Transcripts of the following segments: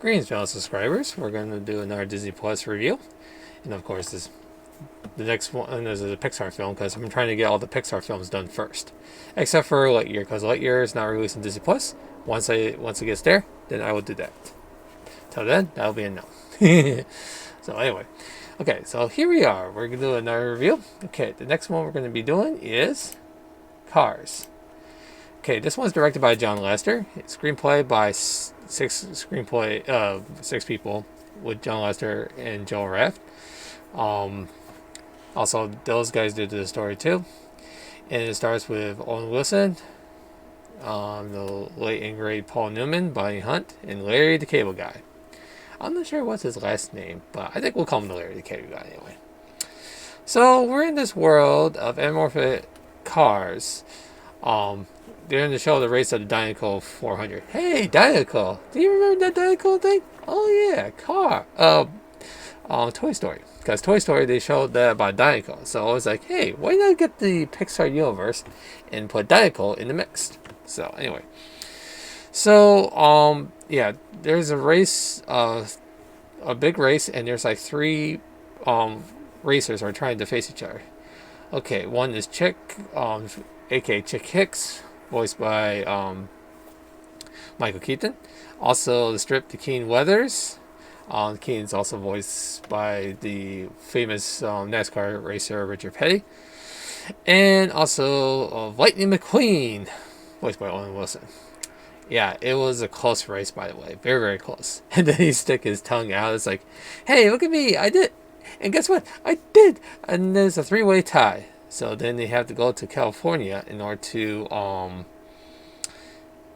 Greens, fellow subscribers. We're going to do another Disney Plus review. And of course, the next one is a Pixar film because I'm trying to get all the Pixar films done first. Except for Lightyear, because Lightyear is not released on Disney Plus. Once it gets there, then I will do that. Till then, that'll be a no. So anyway. Okay, so here we are. We're going to do another review. Okay, the next one we're going to be doing is Cars. Okay, this one's directed by John Lasseter. Screenplay by six people with John Lasseter and Joel Raft. Also, those guys did the story too. And it starts with Owen Wilson, the late and great Paul Newman, Bonnie Hunt, and Larry the Cable Guy. I'm not sure what's his last name, but I think we'll call him the Larry the Cable Guy anyway. So we're in this world of anamorphic cars. They're in the show The Race of the Dinoco 400. Hey, Dinoco! Do you remember that Dinoco thing? Oh yeah, car. Toy Story. Because Toy Story, they showed that about Dinoco. So I was like, hey, why not get the Pixar universe and put Dinoco in the mix? So anyway. So, yeah, there's a race, a big race, and there's like three racers are trying to face each other. Okay, one is Chick, aka Chick Hicks, voiced by Michael Keaton. Also, the strip to Keen Weathers. Keen's also voiced by the famous NASCAR racer Richard Petty. And also Lighting McQueen, voiced by Owen Wilson. Yeah, it was a close race, by the way. Very, very close. And then he stick his tongue out. It's like, hey, look at me. I did. And guess what? I did. And there's a three-way tie. So then they have to go to California in order to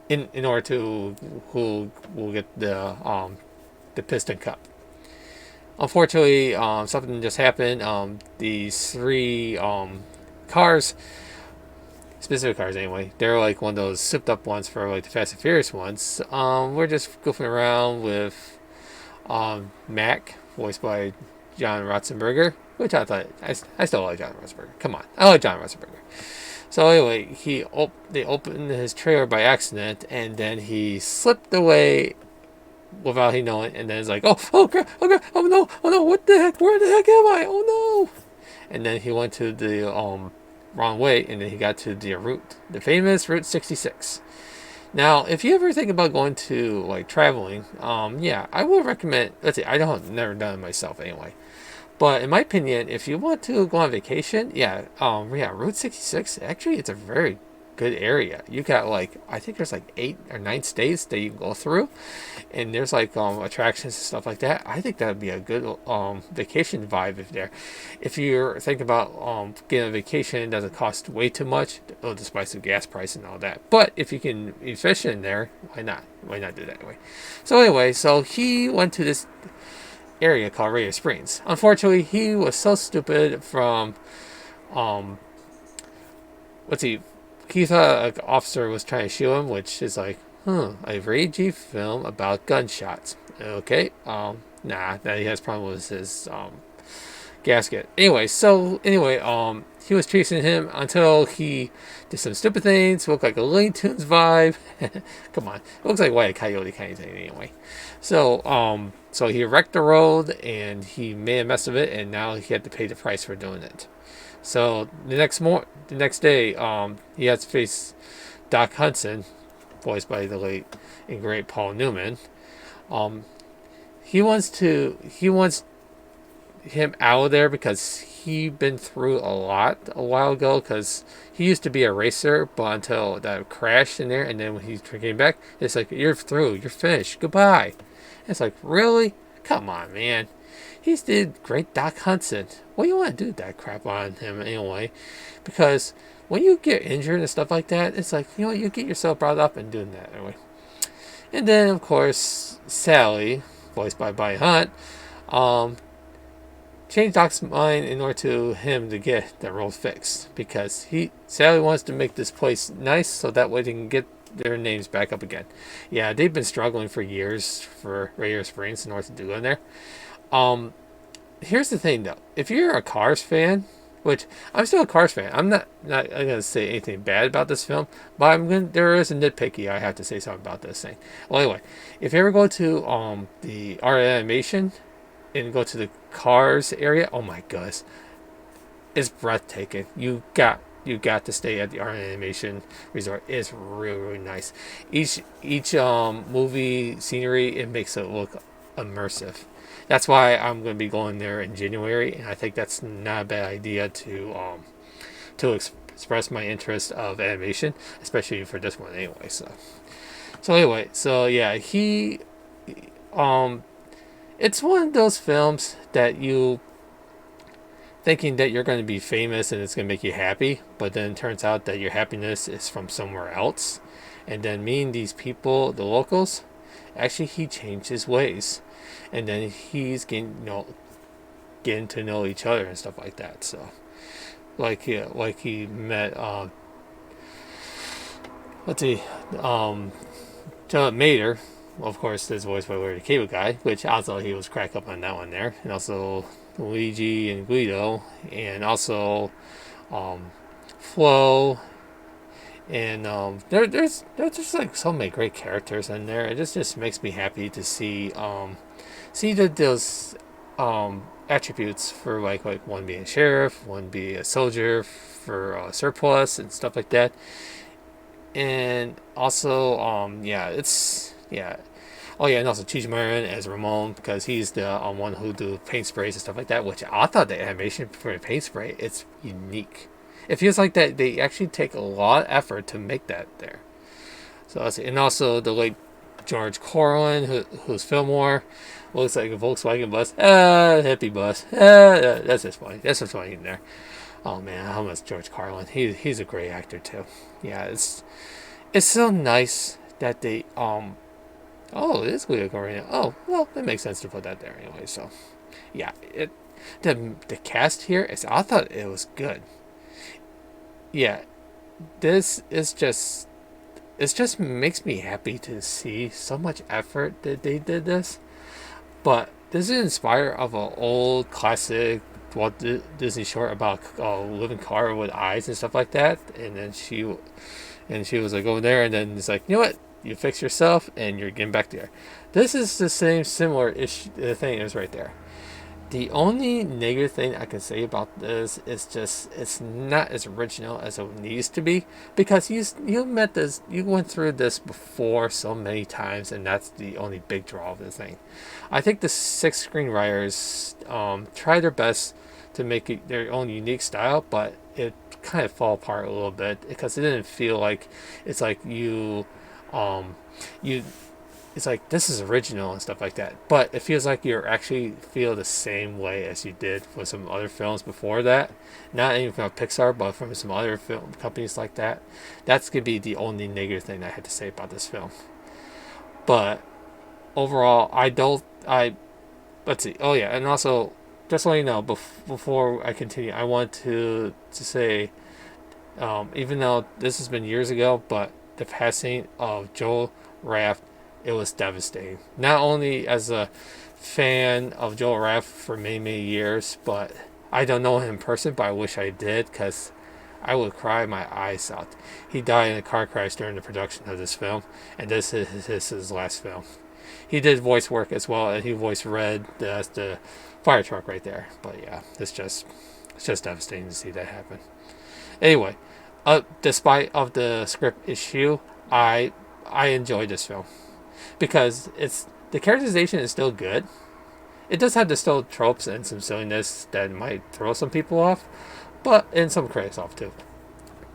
in order to who will get the Piston Cup. Unfortunately, something just happened. These three cars, specific cars anyway, they're like one of those souped up ones for like the Fast and Furious ones. We're just goofing around with Mac, voiced by John Ratzenberger, which I thought I still like John Ratzenberger. Come on, I like John Ratzenberger. So anyway, they opened his trailer by accident, and then he slipped away without he knowing, and then it's like, oh crap, oh no, what the heck, where the heck am I? Oh no! And then he went to the wrong way, and then he got to the famous Route 66. Now, if you ever think about going to like traveling, yeah, I would recommend. Let's see, never done it myself anyway. But in my opinion, if you want to go on vacation, yeah, Route 66, actually, it's a very good area. You got like, I think there's like 8 or 9 states that you can go through, and there's like attractions and stuff like that. I think that would be a good vacation vibe if you're thinking about getting a vacation that doesn't cost way too much, despite the gas price and all that. But if you can be efficient there, why not do that anyway? So anyway, so he went to this area called Radio Springs. Unfortunately, he was so stupid from he thought an officer was trying to shoot him, which is like, a ragey film about gunshots. Okay, nah, that he has problem with his gasket. Anyway, he was chasing him until he did some stupid things. Looked like a Looney Tunes vibe. Come on, it looks like Wile E. Coyote kind of thing anyway. So he wrecked the road and he made a mess of it, and now he had to pay the price for doing it. So the next day, he has to face Doc Hudson, voiced by the late and great Paul Newman. He wants him out of there because he been through a lot a while ago, because he used to be a racer, but until that crashed in there, and then when he came back, it's like, you're through, you're finished, goodbye. And it's like, really? Come on, man. He's the great Doc Hudson. What do you want to do that crap on him anyway? Because when you get injured and stuff like that, it's like, you get yourself brought up and doing that anyway. And then, of course, Sally, voiced by Bonnie Hunt, changed Doc's mind in order to him to get the road fixed, because Sally wants to make this place nice so that way they can get their names back up again. Yeah, they've been struggling for years for Radio Springs in order to do in there. Here's the thing though, if you're a Cars fan, Which I'm still a Cars fan. I'm not gonna say anything bad about this film, but there is a nitpicky. I have to say something about this thing. Well, anyway, if you ever go to the art animation and go to the Cars area, oh my goodness, it's breathtaking. You got to stay at the art animation resort. It's really really nice. Each movie scenery, it makes it look immersive. That's why I'm going to be going there in January, and I think that's not a bad idea to express my interest of animation, especially for this one anyway. So yeah, um it's one of those films that you thinking that you're going to be famous and it's going to make you happy, but then it turns out that your happiness is from somewhere else. And then meeting these people, the locals, actually he changed his ways, and then he's getting to know each other and stuff like that. So like he met let's see John Mater. Of course, his voice by Larry the Cable Guy, which also he was cracked up on that one there, and also Luigi and Guido, and also Flo, and there's just like so many great characters in there. It just makes me happy to see those attributes for like one being a sheriff, one being a soldier for surplus and stuff like that, and also yeah, it's yeah. Oh yeah, and also Cheech Marin as Ramon, because he's the one who do paint sprays and stuff like that. Which I thought the animation for the paint spray, it's unique. It feels like that they actually take a lot of effort to make that there. So let's see, and also the late George Corwin, who's Fillmore, looks like a Volkswagen bus. Hippie bus. That's just funny. That's just funny in there. Oh man, how much George Carlin? He's a great actor too. Yeah, it's so nice that they Oh, it is Leo Corina. Oh, well, it makes sense to put that there anyway. So, yeah, the cast here is. I thought it was good. Yeah, this is just it just makes me happy to see so much effort that they did this. But this is inspired of an old classic Walt Disney short about a living car with eyes and stuff like that. And she was like over there, and then it's like, you know what? You fix yourself, and you're getting back there. This is the same similar issue. The thing is right there. The only negative thing I can say about this is just it's not as original as it needs to be, because you went through this before so many times, and that's the only big draw of the thing. I think the six screenwriters try their best to make it their own unique style, but it kind of fall apart a little bit because it didn't feel like it's like um, you it's like this is original and stuff like that, but it feels like you actually feel the same way as you did for some other films before that, not even from Pixar but from some other film companies like that. That's gonna be the only negative thing I had to say about this film. But overall, I don't I let's see. Oh yeah, and also just so you know, before I continue, I want to say, even though this has been years ago, but the passing of Joel Raft, it was devastating. Not only as a fan of Joel Raft for many many years, but I don't know him in person, but I wish I did, because I would cry my eyes out. He died in a car crash during the production of this film, and this is his last film. He did voice work as well, and he voiced Red, that's the fire truck right there. But yeah, it's just devastating to see that happen. Anyway, despite of the script issue, I enjoyed this film because it's the characterization is still good. It does have the still tropes and some silliness that might throw some people off, but and some critics off too.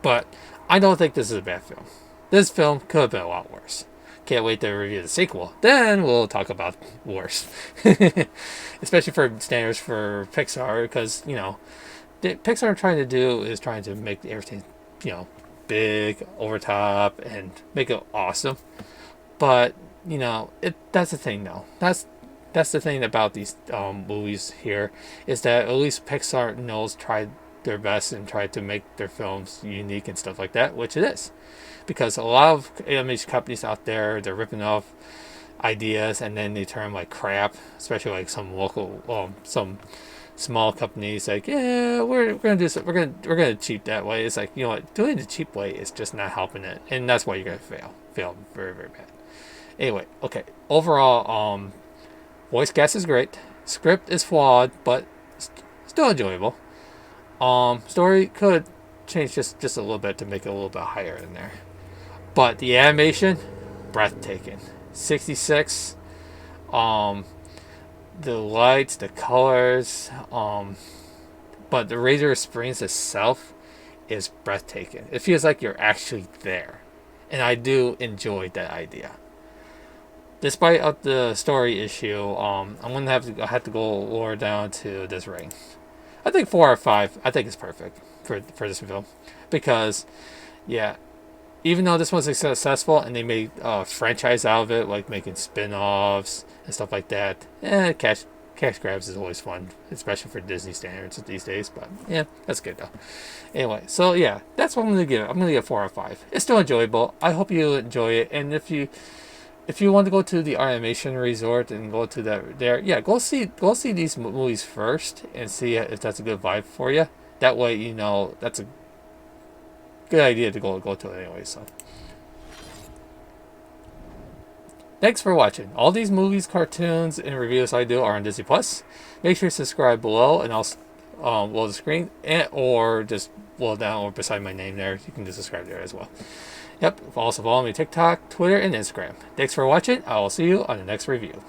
But I don't think this is a bad film. This film could have been a lot worse. Can't wait to review the sequel. Then we'll talk about worse. Especially for standards for Pixar, because, Pixar trying to do is trying to make everything, big, over top, and make it awesome. But, that's the thing though. That's the thing about these movies here, is that at least Pixar tried their best and tried to make their films unique and stuff like that, which it is. Because a lot of image companies out there, they're ripping off ideas and then they turn them like crap, especially like some local, some small companies like, yeah, we're gonna do some, we're gonna cheat that way. It's like, you know what, doing the cheap way is just not helping it, and that's why you're gonna fail very very bad. Anyway, okay. Overall, voice cast is great. Script is flawed, but still enjoyable. Story could change just a little bit to make it a little bit higher in there. But the animation, breathtaking. 66. Um, the lights, the colors. But the Razor Springs itself is breathtaking. It feels like you're actually there, and I do enjoy that idea. Despite of the story issue, I'm gonna have to go lower down to this ring. I think 4 or 5. I think it's perfect for this film, because yeah, even though this was successful and they made a franchise out of it, like making spin-offs and stuff like that, cash grabs is always fun, especially for Disney standards these days. But yeah, that's good though. Anyway, so yeah, that's what I'm gonna give it. I'm gonna give it 4 or 5. It's still enjoyable. I hope you enjoy it, and if you want to go to the animation resort and go to that there, yeah, go see these movies first and see if that's a good vibe for you. That way, you know that's a good idea to go to it anyway. So, thanks for watching. All these movies, cartoons, and reviews I do are on Disney Plus. Make sure to subscribe below, and I'll below the screen, and or just below down or beside my name there. You can just subscribe there as well. Yep. Also follow me on TikTok, Twitter, and Instagram. Thanks for watching. I will see you on the next review.